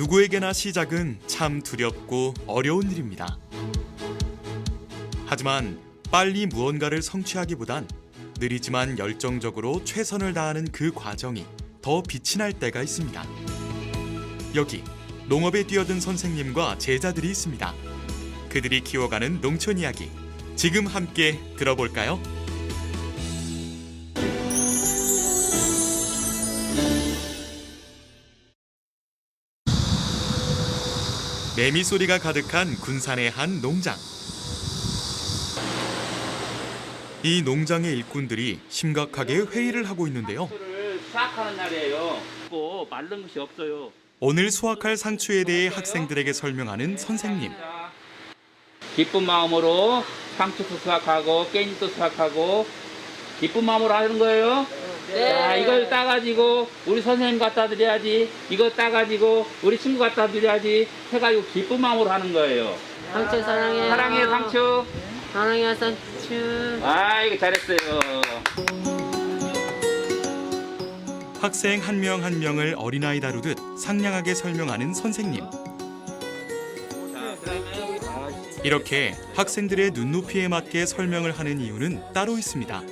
누구에게나 시작은 참 두렵고 어려운 일입니다. 하지만 빨리 무언가를 성취하기보단 느리지만 열정적으로 최선을 다하는 그 과정이 더 빛이 날 때가 있습니다. 여기 농업에 뛰어든 선생님과 제자들이 있습니다. 그들이 키워가는 농촌 이야기, 지금 함께 들어볼까요? 매미 소리가 가득한 군산의 한 농장. 이 농장의 일꾼들이 심각하게 회의를 하고 있는데요. 수확하는 날이에요. 뭐 마른 것이 없어요. 오늘 수확할 상추에 대해 학생들에게 설명하는 선생님. 기쁜 마음으로 상추도 수확하고 깻잎도 수확하고 기쁜 마음으로 하는 거예요. 네. 자, 이걸 따가지고 우리 선생님 갖다 드려야지. 이거 따가지고 우리 친구 갖다 드려야지. 해가지고 기쁜 마음으로 하는 거예요. 상추 사랑해요. 사랑해요 상추. 사랑해요 상추. 아 이거 잘했어요. 학생 한 명 한 명을 어린아이 다루듯 상냥하게 설명하는 선생님. 이렇게 학생들의 눈높이에 맞게 설명을 하는 이유는 따로 있습니다.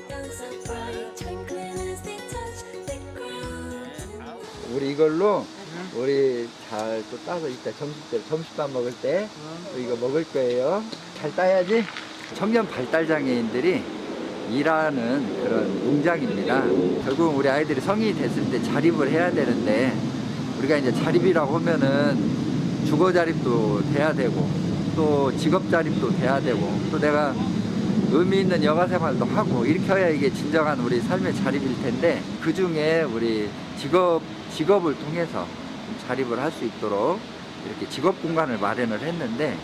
우리 이걸로 우리 잘 또 따서 이따 점심밥 먹을 때 또 이거 먹을 거예요. 잘 따야지. 청년 발달 장애인들이 일하는 그런 농장입니다. 결국 우리 아이들이 성인이 됐을 때 자립을 해야 되는데 우리가 이제 자립이라고 하면은 주거 자립도 돼야 되고 또 직업 자립도 돼야 되고 또 내가 의미 있는 여가 생활도 하고 이렇게 해야 이게 진정한 우리 삶의 자립일 텐데 그 중에 우리 직업을 통해서 자립을 할 수 있도록 이렇게 직업 공간을 마련을 했는데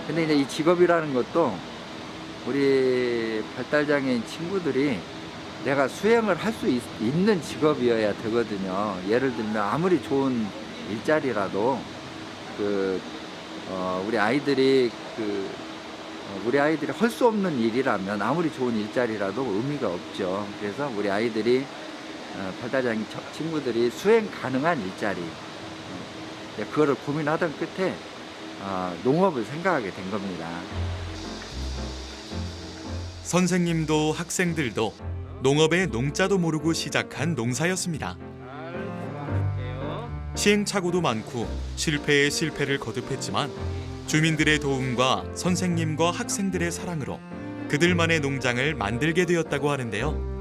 근데 이제 이 직업이라는 것도 우리 발달장애인 친구들이 내가 수행을 할 수 있는 직업이어야 되거든요. 예를 들면 아무리 좋은 일자리라도 우리 아이들이 할 수 없는 일이라면 아무리 좋은 일자리라도 의미가 없죠. 그래서 우리 아이들이 발달장애인 친구들이 수행 가능한 일자리 그거를 고민하던 끝에 농업을 생각하게 된 겁니다. 선생님도 학생들도 농업의 농자도 모르고 시작한 농사였습니다. 시행착오도 많고 실패에 실패를 거듭했지만 주민들의 도움과 선생님과 학생들의 사랑으로 그들만의 농장을 만들게 되었다고 하는데요.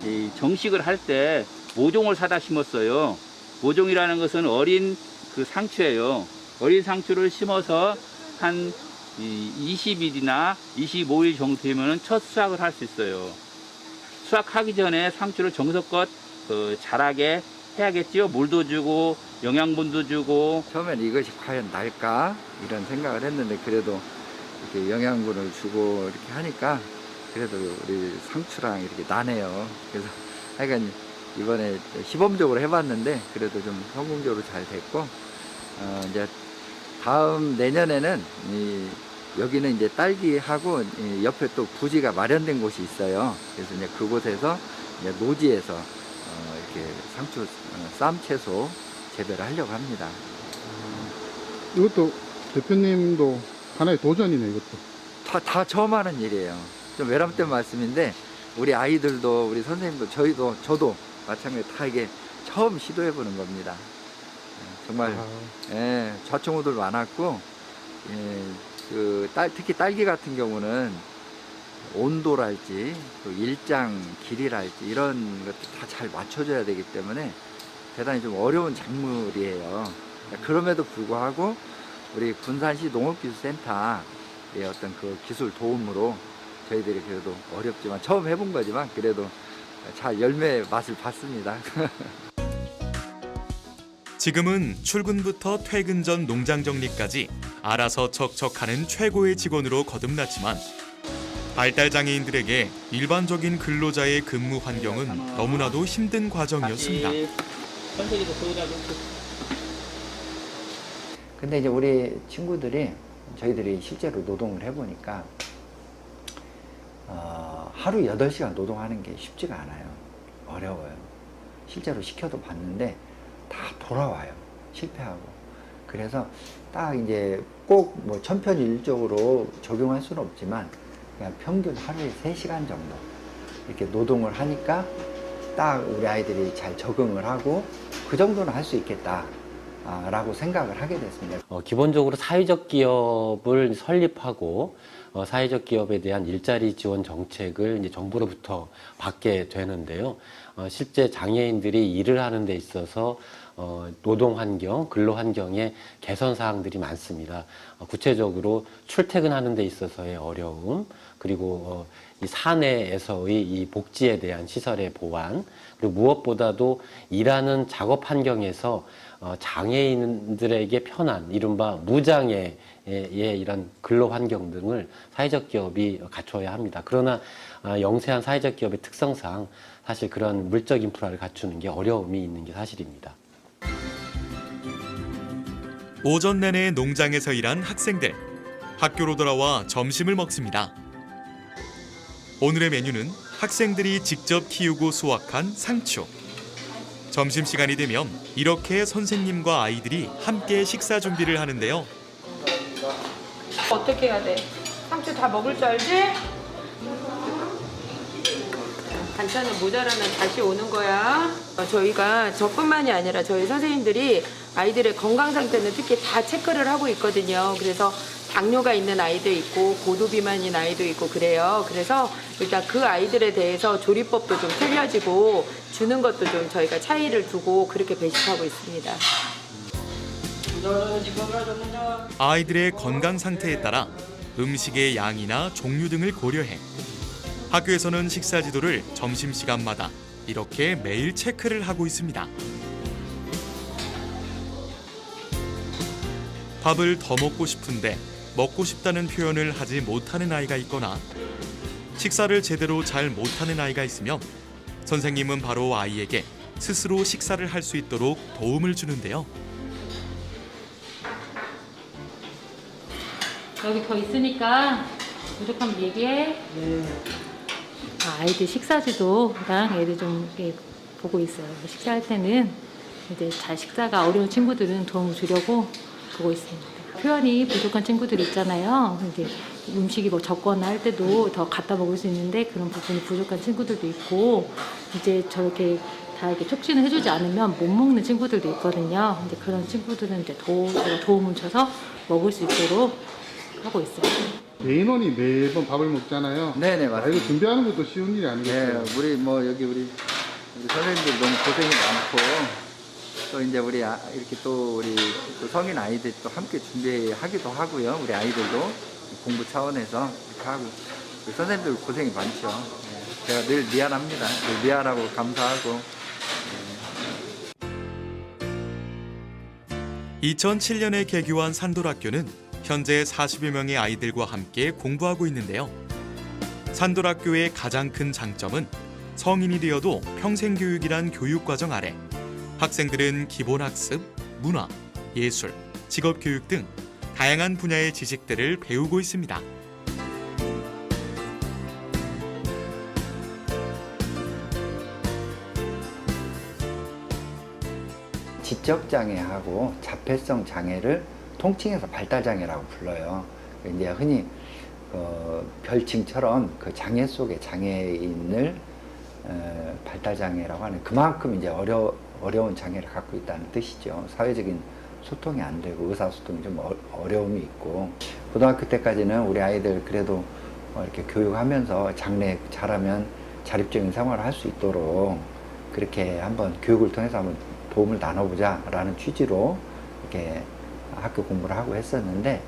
이 정식을 할 때 모종을 사다 심었어요. 모종이라는 것은 어린 그 상추예요. 어린 상추를 심어서 한 20일이나 25일 정도 되면 첫 수확을 할 수 있어요. 수확하기 전에 상추를 정성껏 자라게 해야겠지요. 물도 주고 영양분도 주고. 처음엔 이것이 과연 날까 이런 생각을 했는데 그래도 이렇게 영양분을 주고 이렇게 하니까 그래도 우리 상추랑 이렇게 나네요. 그래서 하여간 이번에 시범적으로 해봤는데 그래도 좀 성공적으로 잘 됐고 이제 다음 내년에는 여기는 이제 딸기하고 옆에 또 부지가 마련된 곳이 있어요. 그래서 이제 그곳에서 이제 노지에서 이렇게 상추 쌈채소 재배를 하려고 합니다. 이것도 대표님도 하나의 도전이네. 이것도 다 처음 하는 일이에요. 좀 외람된 말씀인데 우리 아이들도 우리 선생님도 저도 마찬가지로 다 이게 처음 시도해보는 겁니다. 정말 좌충우돌 많았고 특히 딸기 같은 경우는 온도랄지 또 일장 길이랄지 이런 것도 다 잘 맞춰줘야 되기 때문에 대단히 좀 어려운 작물이에요. 그럼에도 불구하고 우리 군산시 농업기술센터의 어떤 그 기술 도움으로 저희들이 그래도 어렵지만 처음 해본 거지만 그래도 잘 열매 맛을 봤습니다. 지금은 출근부터 퇴근 전 농장 정리까지 알아서 척척하는 최고의 직원으로 거듭났지만 발달장애인들에게 일반적인 근로자의 근무 환경은 너무나도 힘든 과정이었습니다. 근데 이제 우리 친구들이 저희들이 실제로 노동을 해보니까 하루 8시간 노동하는 게 쉽지가 않아요. 어려워요. 실제로 시켜도 봤는데 다 돌아와요. 실패하고. 그래서 딱 이제 꼭 뭐 천편일적으로 적용할 수는 없지만 그냥 평균 하루에 3시간 정도 이렇게 노동을 하니까 딱 우리 아이들이 잘 적응을 하고 그 정도는 할 수 있겠다 라고 생각을 하게 됐습니다. 기본적으로 사회적 기업을 설립하고 사회적 기업에 대한 일자리 지원 정책을 이제 정부로부터 받게 되는데요. 실제 장애인들이 일을 하는 데 있어서 노동 환경, 근로 환경에 개선 사항들이 많습니다. 구체적으로 출퇴근하는 데 있어서의 어려움, 그리고 이 사내에서의 이 복지에 대한 시설의 보완, 그리고 무엇보다도 일하는 작업 환경에서 장애인들에게 편한 이른바 무장애의 이런 근로 환경 등을 사회적 기업이 갖춰야 합니다. 그러나 영세한 사회적 기업의 특성상 사실 그런 물적 인프라를 갖추는 게 어려움이 있는 게 사실입니다. 오전 내내 농장에서 일한 학생들. 학교로 돌아와 점심을 먹습니다. 오늘의 메뉴는 학생들이 직접 키우고 수확한 상추. 점심시간이 되면 이렇게 선생님과 아이들이 함께 식사 준비를 하는데요. 어떻게 해야 돼? 상추 다 먹을 줄 알지? 반찬은 모자라면 다시 오는 거야. 저희가 저뿐만이 아니라 저희 선생님들이 아이들의 건강 상태는 특히 다 체크를 하고 있거든요. 그래서 당뇨가 있는 아이도 있고 고도비만인 아이도 있고 그래요. 그래서 일단 그 아이들에 대해서 조리법도 좀 틀려지고 주는 것도 좀 저희가 차이를 두고 그렇게 배식하고 있습니다. 아이들의 건강 상태에 따라 음식의 양이나 종류 등을 고려해 학교에서는 식사 지도를 점심시간마다 이렇게 매일 체크를 하고 있습니다. 밥을 더 먹고 싶은데 먹고 싶다는 표현을 하지 못하는 아이가 있거나 식사를 제대로 잘 못하는 아이가 있으면 선생님은 바로 아이에게 스스로 식사를 할 수 있도록 도움을 주는데요. 여기 더 있으니까 부족하면 얘기해. 아이들 식사지도랑 애들 좀 이렇게 보고 있어요. 식사할 때는 이제 잘 식사가 어려운 친구들은 도움을 주려고 보고 있습니다. 표현이 부족한 친구들이 있잖아요. 이제 음식이 뭐 적거나 할 때도 더 갖다 먹을 수 있는데 그런 부분이 부족한 친구들도 있고 이제 저렇게 다 이렇게 촉진을 해주지 않으면 못 먹는 친구들도 있거든요. 이제 그런 친구들은 이제 제가 도움을 줘서 먹을 수 있도록 하고 있어요. 개인원이 매번 밥을 먹잖아요. 네네, 맞습니다. 이거 준비하는 것도 쉬운 일이 네, 아니겠어요? 우리 뭐 여기 우리 선생님들 너무 고생이 많고 또 이제 우리 이렇게 또 우리 또 성인 아이들 또 함께 준비하기도 하고요. 우리 아이들도 공부 차원에서 이렇게 하고 우리 선생님들 고생이 많죠. 네, 제가 늘 미안합니다. 늘 미안하고 감사하고. 2007년에 개교한 산돌학교는 현재 40여 명의 아이들과 함께 공부하고 있는데요. 산돌학교의 가장 큰 장점은 성인이 되어도 평생교육이란 교육과정 아래 학생들은 기본학습, 문화, 예술, 직업교육 등 다양한 분야의 지식들을 배우고 있습니다. 지적장애하고 자폐성 장애를 통칭해서 발달장애라고 불러요. 이제 흔히 별칭처럼 그 장애 속의 장애인을 발달장애라고 하는 그만큼 이제 어려운 장애를 갖고 있다는 뜻이죠. 사회적인 소통이 안 되고 의사소통이 좀 어려움이 있고 고등학교 때까지는 우리 아이들 그래도 이렇게 교육하면서 장래 잘하면 자립적인 생활을 할 수 있도록 그렇게 한번 교육을 통해서 한번 도움을 나눠보자 라는 취지로 이렇게 학교 공부를 하고 했었는데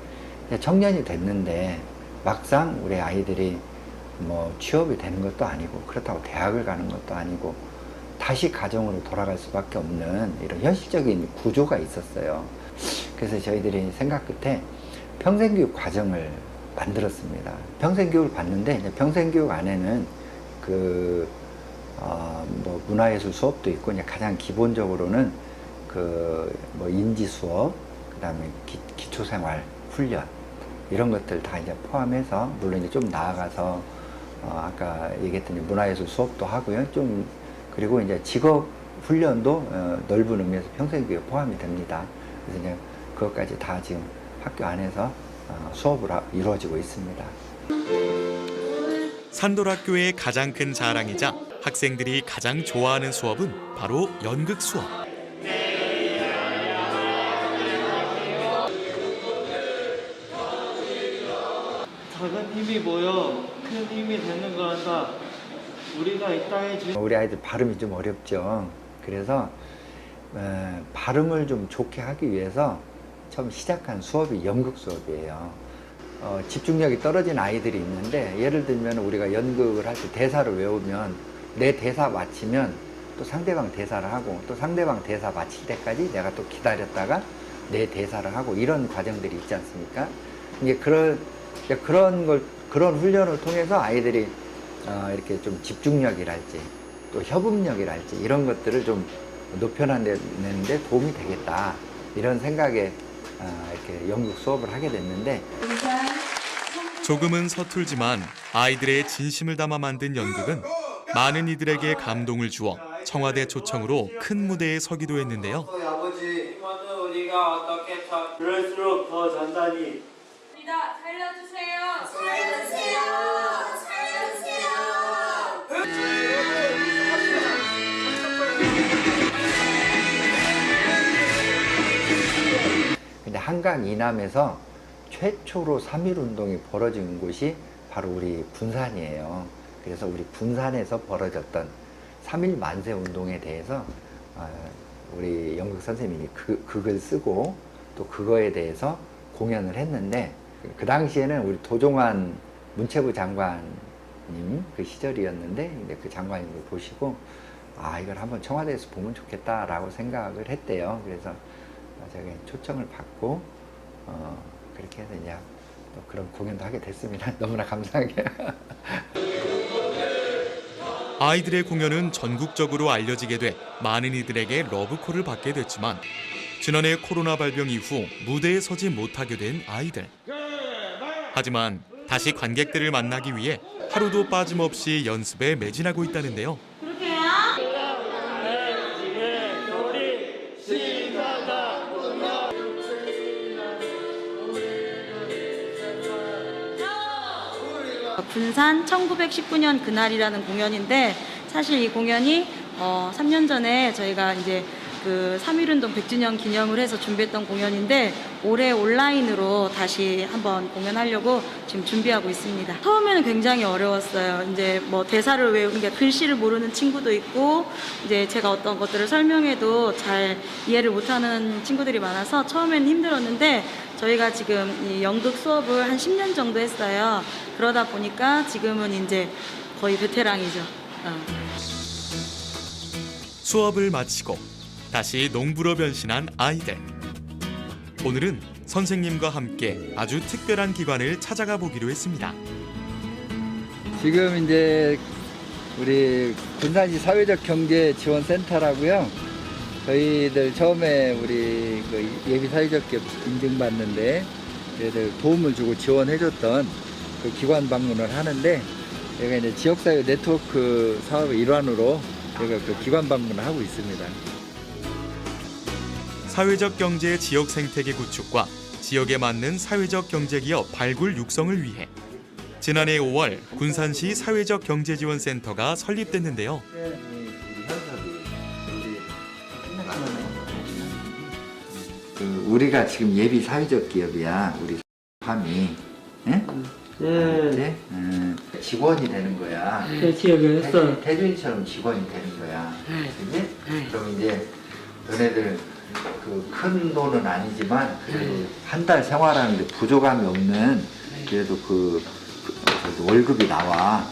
청년이 됐는데 막상 우리 아이들이 뭐 취업이 되는 것도 아니고 그렇다고 대학을 가는 것도 아니고 다시 가정으로 돌아갈 수밖에 없는 이런 현실적인 구조가 있었어요. 그래서 저희들이 생각 끝에 평생교육 과정을 만들었습니다. 평생교육을 봤는데 이제 평생교육 안에는 뭐 문화예술 수업도 있고 이제 가장 기본적으로는 뭐 인지 수업, 그다음에 기초생활 훈련 이런 것들 다 이제 포함해서 물론 이제 좀 나아가서 아까 얘기했던 문화예술 수업도 하고요. 좀 그리고 이제 직업 훈련도 넓은 의미에서 평생교육 포함이 됩니다. 그래서 이제 그것까지 다 지금 학교 안에서 수업을 이루어지고 있습니다. 산돌학교의 가장 큰 자랑이자 학생들이 가장 좋아하는 수업은 바로 연극 수업. 작은 힘이 모여 큰 힘이 되는 거란다. 우리가 이 땅에 우리 아이들 발음이 좀 어렵죠. 그래서 발음을 좀 좋게 하기 위해서 처음 시작한 수업이 연극 수업이에요. 집중력이 떨어진 아이들이 있는데, 예를 들면 우리가 연극을 할 때 대사를 외우면 내 대사 마치면 또 상대방 대사를 하고, 또 상대방 대사 마칠 때까지 내가 또 기다렸다가 내 대사를 하고, 이런 과정들이 있지 않습니까? 이게 그런 훈련을 통해서 아이들이 이렇게 좀 집중력이랄지 또 협응력이랄지 이런 것들을 좀 높여내는데 도움이 되겠다, 이런 생각에 이렇게 연극 수업을 하게 됐는데, 조금은 서툴지만 아이들의 진심을 담아 만든 연극은 많은 이들에게 감동을 주어 청와대 초청으로 큰 무대에 서기도 했는데요. 아버지 이거는 우리가 어떻게 그럴수록 더 단단히 살려주세요. 근데 한강 이남에서 최초로 3.1운동이 벌어진 곳이 바로 우리 군산이에요. 그래서 우리 군산에서 벌어졌던 3.1 만세 운동에 대해서 우리 연극 선생님이 극을 쓰고 또 그거에 대해서 공연을 했는데, 그 당시에는 우리 도종환 문체부 장관님 그 시절이었는데, 근데 그 장관님을 보시고 이걸 한번 청와대에서 보면 좋겠다라고 생각을 했대요. 그래서 저기 초청을 받고 그렇게 해서 이제 또 그런 공연도 하게 됐습니다. 너무나 감사하게. 아이들의 공연은 전국적으로 알려지게 돼 많은 이들에게 러브콜을 받게 됐지만, 지난해 코로나 발병 이후 무대에 서지 못하게 된 아이들. 하지만 다시 관객들을 만나기 위해 하루도 빠짐없이 연습에 매진하고 있다는데요. 군산 1919년 그날이라는 공연인데, 사실 이 공연이 3년 전에 저희가 이제 그 3.1운동 100주년 기념을 해서 준비했던 공연인데, 올해 온라인으로 다시 한번 공연하려고 지금 준비하고 있습니다. 처음에는 굉장히 어려웠어요. 이제 뭐 대사를 그러니까 글씨를 모르는 친구도 있고, 이제 제가 어떤 것들을 설명해도 잘 이해를 못하는 친구들이 많아서 처음에는 힘들었는데, 저희가 지금 이 연극 수업을 한 10년 정도 했어요. 그러다 보니까 지금은 이제 거의 베테랑이죠. 수업을 마치고 다시 농부로 변신한 아이들. 오늘은 선생님과 함께 아주 특별한 기관을 찾아가 보기로 했습니다. 지금 이제 우리 군산시 사회적 경제 지원센터라고요. 저희들 처음에 우리 그 예비 사회적 기업 인증받는데 저희들 도움을 주고 지원해줬던 그 기관 방문을 하는데, 여기가 이제 지역사회 네트워크 사업의 일환으로 저희가 그 기관 방문을 하고 있습니다. 사회적 경제 지역 생태계 구축과 지역에 맞는 사회적 경제기업 발굴 육성을 위해 지난해 5월 군산시 사회적 경제지원센터가 설립됐는데요. 우리가 지금 예비 사회적 기업이야. 우리 함이, 네. 직원이 되는 거야. 네, 기억을 했어. 태준이처럼 직원이 되는 거야. 그지? 그럼 이제 너네들 그 큰 돈은 아니지만 그래도 한 달 생활하는데 부족함이 없는 그래도 그 월급이 나와.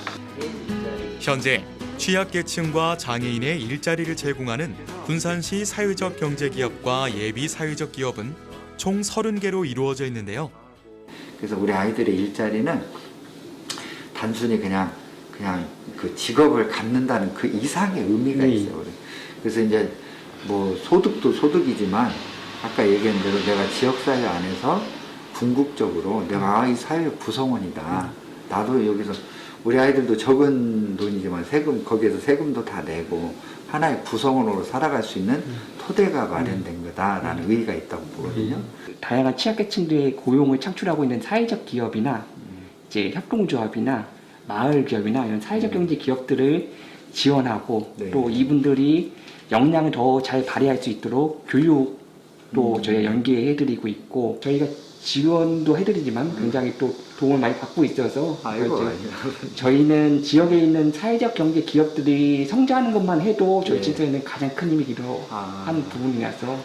현재 취약계층과 장애인의 일자리를 제공하는 군산시 사회적 경제기업과 예비 사회적 기업은 총 30개로 이루어져 있는데요. 그래서 우리 아이들의 일자리는 단순히 그냥 그 직업을 갖는다는 그 이상의 의미가 있어요. 그래서 이제 뭐 소득도 소득이지만 아까 얘기한 대로 내가 지역사회 안에서 궁극적으로 내가 이 사회 구성원이다. 나도 여기서 우리 아이들도 적은 돈이지만 거기에서 세금도 다 내고 하나의 구성원으로 살아갈 수 있는 토대가 마련된 거다라는 의의가 있다고 보거든요. 다양한 취약계층들의 고용을 창출하고 있는 사회적 기업이나 이제 협동조합이나 마을 기업이나 이런 사회적 경제 기업들을 지원하고 네. 또 이분들이 역량을 더 잘 발휘할 수 있도록 교육도 저희가 연계해드리고 있고 저희가 지원도 해드리지만 굉장히 또 도움을 많이 받고 있어서 저희는 지역에 있는 사회적 경제 기업들이 성장하는 것만 해도 저희 진짜에는 가장 큰 힘이기도 한 부분이라서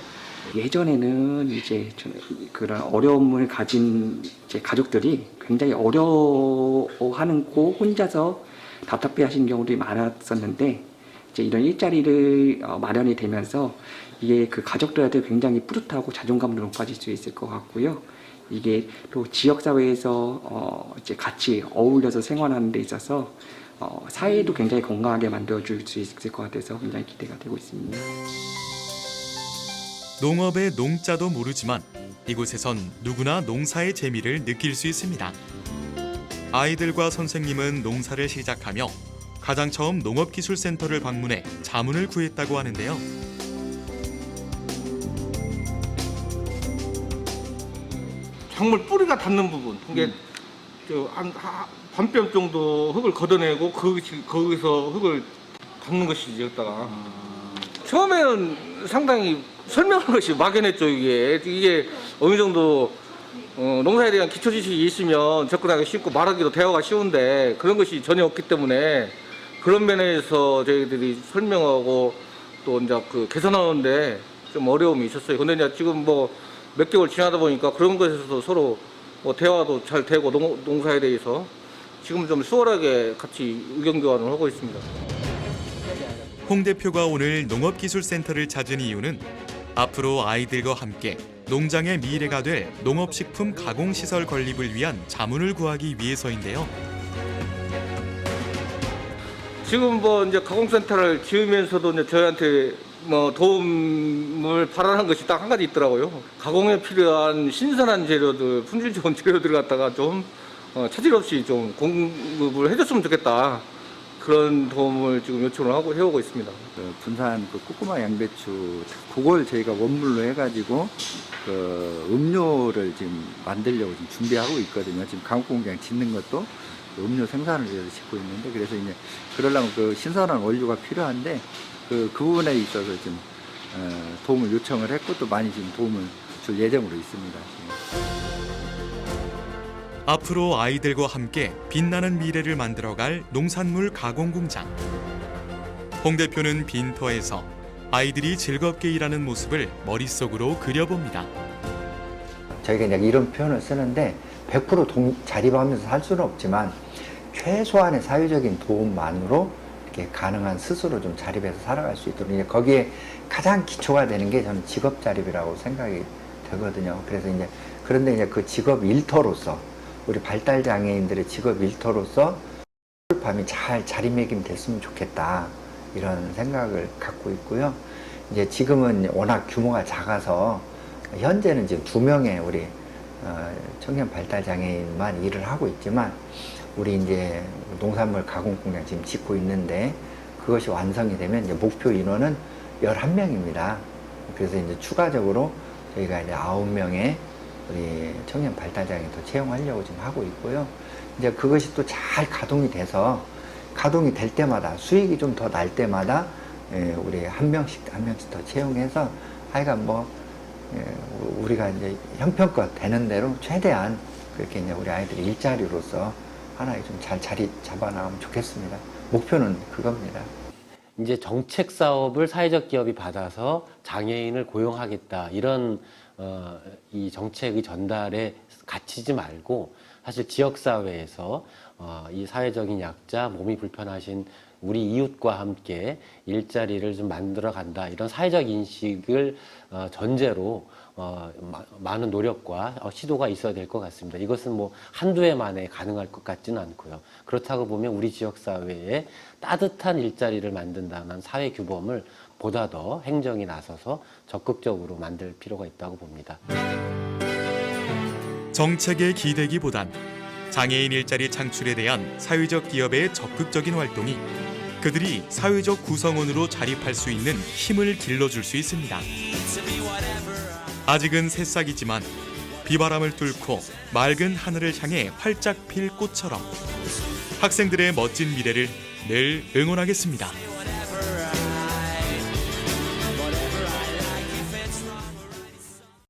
예전에는 이제 그런 어려움을 가진 이제 가족들이 굉장히 어려워하고 혼자서 답답해하시는 경우들이 많았었는데 이제 이런 일자리를 마련이 되면서 이게 그 가족들한테 굉장히 뿌듯하고 자존감도 높아질 수 있을 것 같고요. 이게 또 지역 사회에서 이제 같이 어울려서 생활하는 데 있어서 사회도 굉장히 건강하게 만들어줄 수 있을 것 같아서 굉장히 기대가 되고 있습니다. 농업의 농자도 모르지만 이곳에선 누구나 농사의 재미를 느낄 수 있습니다. 아이들과 선생님은 농사를 시작하며 가장 처음 농업기술센터를 방문해 자문을 구했다고 하는데요. 작물 뿌리가 닿는 부분, 이게 한 반뼘 정도 흙을 걷어내고 거기서 흙을 닿는 것이지. 여기다가 처음에는 상당히 설명하는 것이 막연했죠. 이게 어느 정도 농사에 대한 기초 지식이 있으면 접근하기 쉽고 말하기도 대화가 쉬운데 그런 것이 전혀 없기 때문에 그런 면에서 저희들이 설명하고 또 이제 그 개선하는데 좀 어려움이 있었어요. 근데 이제 지금 뭐 몇 개월 지나다 보니까 그런 것에서도 서로 뭐 대화도 잘 되고 농사에 대해서 지금 좀 수월하게 같이 의견 교환을 하고 있습니다. 홍 대표가 오늘 농업기술센터를 찾은 이유는 앞으로 아이들과 함께 농장의 미래가 될 농업식품 가공시설 건립을 위한 자문을 구하기 위해서인데요. 지금 뭐 이제 가공센터를 지으면서도 이제 저희한테 뭐 도움을 바라는 것이 딱 한 가지 있더라고요. 가공에 필요한 신선한 재료들, 품질 좋은 재료들 갖다가 좀 차질 없이 좀 공급을 해줬으면 좋겠다. 그런 도움을 지금 요청을 하고 해오고 있습니다. 그 분산 그 꼬꼬마 양배추 그걸 저희가 원물로 해가지고 그 음료를 지금 만들려고 지금 준비하고 있거든요. 지금 가공공장 짓는 것도 음료 생산을 위해서 짓고 있는데 그래서 이제 그러려면 그 신선한 원료가 필요한데 그 부분에 있어서 지금 도움을 요청을 했고 또 많이 지금 도움을 줄 예정으로 있습니다. 앞으로 아이들과 함께 빛나는 미래를 만들어갈 농산물 가공공장. 홍 대표는 빈터에서 아이들이 즐겁게 일하는 모습을 머릿속으로 그려봅니다. 저희가 이제 이런 표현을 쓰는데 100% 자립하면서 살 수는 없지만 최소한의 사회적인 도움만으로 이렇게 가능한 스스로 좀 자립해서 살아갈 수 있도록 이제 거기에 가장 기초가 되는 게 저는 직업 자립이라고 생각이 되거든요. 그래서 이제 그런데 이제 그 직업 일터로서 우리 발달 장애인들의 직업 일터로서 밤이 잘 자리매김 됐으면 좋겠다 이런 생각을 갖고 있고요. 이제 지금은 워낙 규모가 작아서 현재는 지금 2명의 우리 청년 발달 장애인만 일을 하고 있지만 우리 이제 농산물 가공 공장 지금 짓고 있는데 그것이 완성이 되면 이제 목표 인원은 11명입니다. 그래서 이제 추가적으로 저희가 이제 9명의 우리 청년 발달 장애인 더 채용하려고 지금 하고 있고요. 이제 그것이 또 잘 가동이 돼서 가동이 될 때마다 수익이 좀 더 날 때마다 우리 한 명씩 더 채용해서 하여간 뭐 우리가 이제 형편껏 되는 대로 최대한 그렇게 이제 우리 아이들이 일자리로서 하나의 좀 잘 자리 잡아나가면 좋겠습니다. 목표는 그겁니다. 이제 정책 사업을 사회적 기업이 받아서 장애인을 고용하겠다 이런 이 정책의 전달에 갇히지 말고 사실 지역 사회에서 이 사회적인 약자, 몸이 불편하신 우리 이웃과 함께 일자리를 좀 만들어 간다 이런 사회적 인식을 전제로 많은 노력과 시도가 있어야 될 것 같습니다. 이것은 뭐 한두 해 만에 가능할 것 같지는 않고요. 그렇다고 보면 우리 지역사회에 따뜻한 일자리를 만든다는 사회 규범을 보다 더 행정이 나서서 적극적으로 만들 필요가 있다고 봅니다. 정책에 기대기보단 장애인 일자리 창출에 대한 사회적 기업의 적극적인 활동이 그들이 사회적 구성원으로 자립할 수 있는 힘을 길러줄 수 있습니다. 아직은 새싹이지만 비바람을 뚫고 맑은 하늘을 향해 활짝 필 꽃처럼 학생들의 멋진 미래를 늘 응원하겠습니다.